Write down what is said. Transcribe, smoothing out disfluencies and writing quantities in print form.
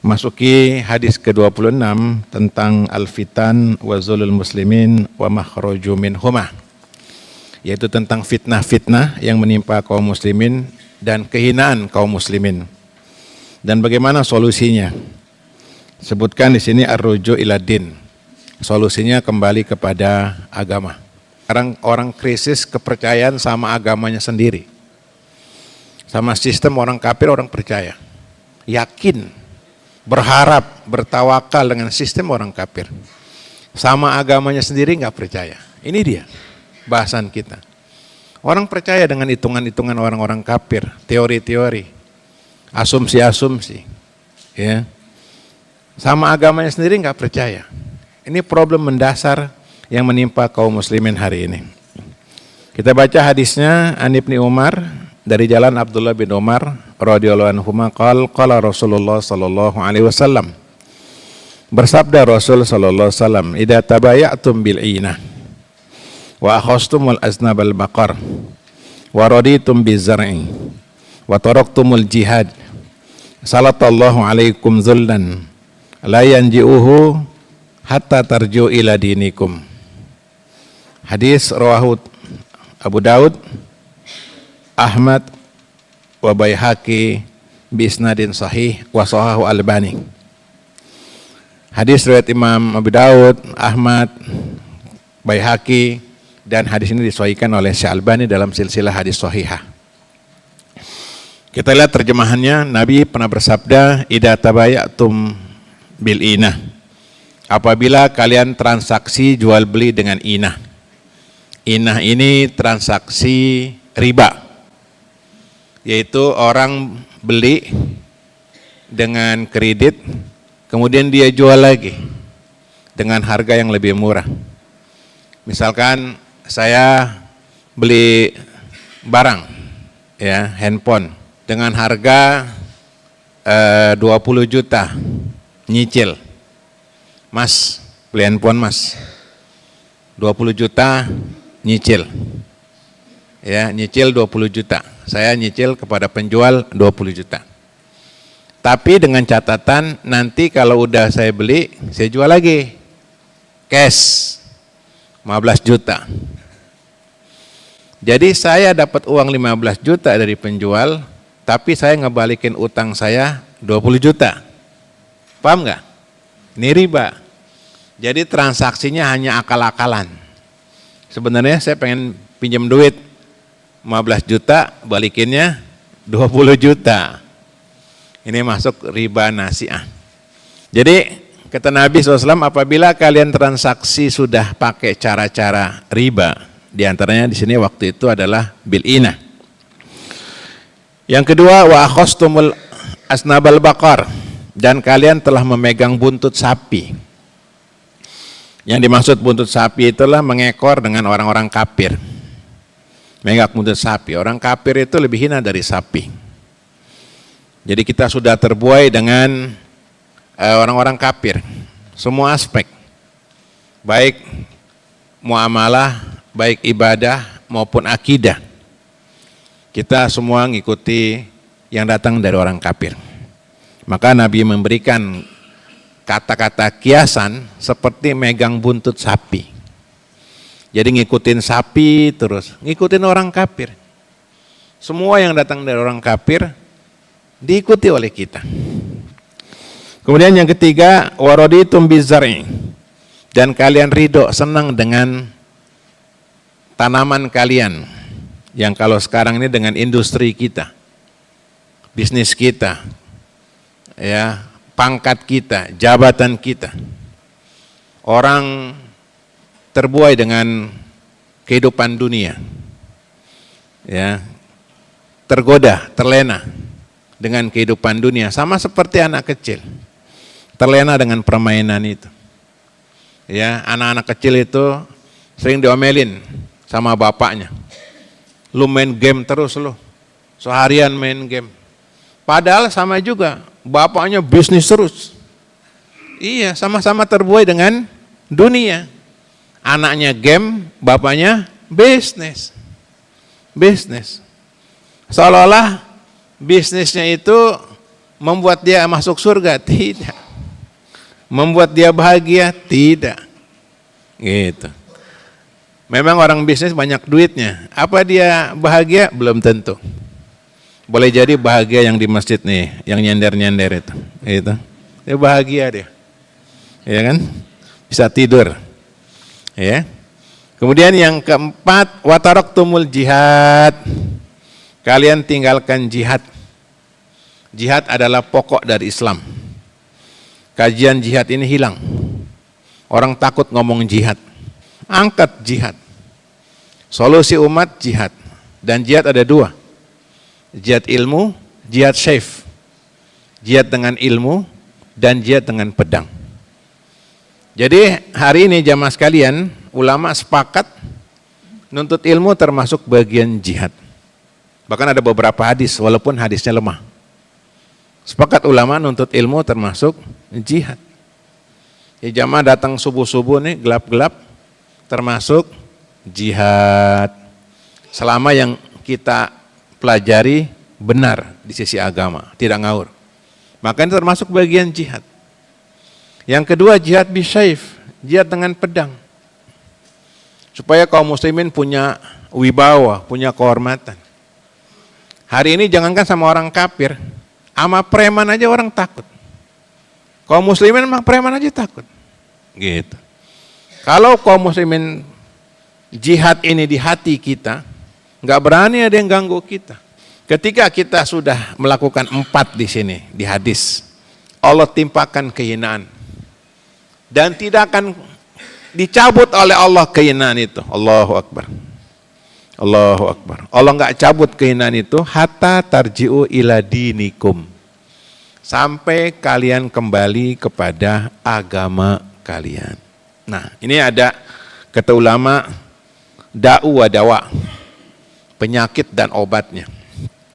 masuki hadis ke-26 tentang al-fitan wa zulul muslimin wa makhraju minhumah, yaitu tentang fitnah-fitnah yang menimpa kaum muslimin dan kehinaan kaum muslimin dan bagaimana solusinya. Sebutkan di sini ar-ruju ila din, solusinya kembali kepada agama. Sekarang orang krisis kepercayaan sama agamanya sendiri, sama sistem. Orang kafir orang percaya, yakin, berharap, bertawakal dengan sistem orang kafir. Sama agamanya sendiri nggak percaya. Ini dia bahasan kita. Orang percaya dengan hitungan-hitungan orang-orang kafir, teori-teori, asumsi-asumsi, ya. Sama agamanya sendiri nggak percaya. Ini problem mendasar yang menimpa kaum muslimin hari ini. Kita baca hadisnya an Ibni Umar dari jalan Abdullah bin Umar radhiyallahu anhu qala Rasulullah sallallahu alaihi wasallam. Bersabda Rasul sallallahu alaihi wasallam, "Idza tabayatum bil inah wa akhastumul aznabal baqar wa raditum bizar'i wa taraktumul jihad salatallahu alaikum zullan la yanji'uhu hatta tarju ila dinikum." Hadis rawahu Abu Daud, Ahmad wa Baihaqi bi isnadin sahih wa sahahu Albani. Hadis riwayat Imam Abu Daud, Ahmad, Baihaqi, dan hadis ini disahihkan oleh Syekh Albani dalam silsilah hadis sahihah. Kita lihat terjemahannya. Nabi pernah bersabda, "Idza tabayatum bil inah." Apabila kalian transaksi jual beli dengan inah. Inah ini transaksi riba, yaitu orang beli dengan kredit, kemudian dia jual lagi dengan harga yang lebih murah. Misalkan saya beli barang, ya, handphone dengan harga 20 juta, nyicil. Mas, beli handphone mas, 20 juta nyicil. Ya, nyicil 20 juta. Saya nyicil kepada penjual 20 juta. Tapi dengan catatan nanti kalau udah saya beli, saya jual lagi. Cash 15 juta. Jadi saya dapat uang 15 juta dari penjual, tapi saya ngebalikin utang saya 20 juta. Paham nggak? Ini riba. Jadi transaksinya hanya akal-akalan. Sebenarnya saya pengen pinjam duit 15 juta, balikinnya 20 juta. Ini masuk riba nasi'ah. Jadi kata Nabi SAW, apabila kalian transaksi sudah pakai cara-cara riba, diantaranya di sini waktu itu adalah bil inah. Yang kedua, wa akhastumul asnabal baqar, dan kalian telah memegang buntut sapi. Yang dimaksud buntut sapi itulah mengekor dengan orang-orang kafir. Megang buntut sapi. Orang kafir itu lebih hina dari sapi. Jadi kita sudah terbuai dengan orang-orang kafir. Semua aspek. Baik muamalah, baik ibadah maupun akidah. Kita semua ngikuti yang datang dari orang kafir. Maka Nabi memberikan kata-kata kiasan seperti megang buntut sapi. Jadi ngikutin sapi terus, ngikutin orang kafir. Semua yang datang dari orang kafir diikuti oleh kita. Kemudian yang ketiga, waraditum bizar'i, dan kalian ridho, senang dengan tanaman kalian, yang kalau sekarang ini dengan industri kita, bisnis kita, ya, pangkat kita, jabatan kita. Orang terbuai dengan kehidupan dunia, ya, tergoda, terlena dengan kehidupan dunia, sama seperti anak kecil, terlena dengan permainan itu. Ya, anak-anak kecil itu sering diomelin sama bapaknya, lu main game terus lu, seharian main game. Padahal sama juga, bapaknya bisnis terus. Iya, sama-sama terbuai dengan dunia. Anaknya game, bapaknya bisnis. Bisnis. Seolah-olah bisnisnya itu membuat dia masuk surga? Tidak. Membuat dia bahagia? Tidak. Gitu. Memang orang bisnis banyak duitnya. Apa dia bahagia? Belum tentu. Boleh jadi bahagia yang di masjid nih, yang nyender-nyender itu. Gitu. Dia bahagia dia. Ya kan? Bisa tidur. Ya. Kemudian yang keempat, wataraktumul jihad. Kalian tinggalkan jihad. Jihad adalah pokok dari Islam. Kajian jihad ini hilang. Orang takut ngomong jihad. Angkat jihad. Solusi umat jihad. Dan jihad ada dua. Jihad ilmu, jihad syayf. Jihad dengan ilmu dan jihad dengan pedang. Jadi hari ini jamaah sekalian, ulama sepakat nuntut ilmu termasuk bagian jihad. Bahkan ada beberapa hadis walaupun hadisnya lemah. Sepakat ulama nuntut ilmu termasuk jihad. Ya, jamaah datang subuh-subuh nih gelap-gelap termasuk jihad. Selama yang kita pelajari benar di sisi agama, tidak ngawur. Maka ini termasuk bagian jihad. Yang kedua jihad bisyayf, jihad dengan pedang. Supaya kaum muslimin punya wibawa, punya kehormatan. Hari ini jangankan sama orang kafir, sama preman aja orang takut. Kaum muslimin memang preman aja takut. Gitu. Kalau kaum muslimin jihad ini di hati kita, nggak berani ada yang ganggu kita. Ketika kita sudah melakukan 4 di sini, di hadis, Allah timpakan kehinaan. Dan tidak akan dicabut oleh Allah kehinaan itu. Allahu Akbar. Allahu Akbar. Allah nggak cabut kehinaan itu, hatta tarji'u ila dinikum. Sampai kalian kembali kepada agama kalian. Nah, ini ada kata ulama da'u wa dawa, penyakit dan obatnya.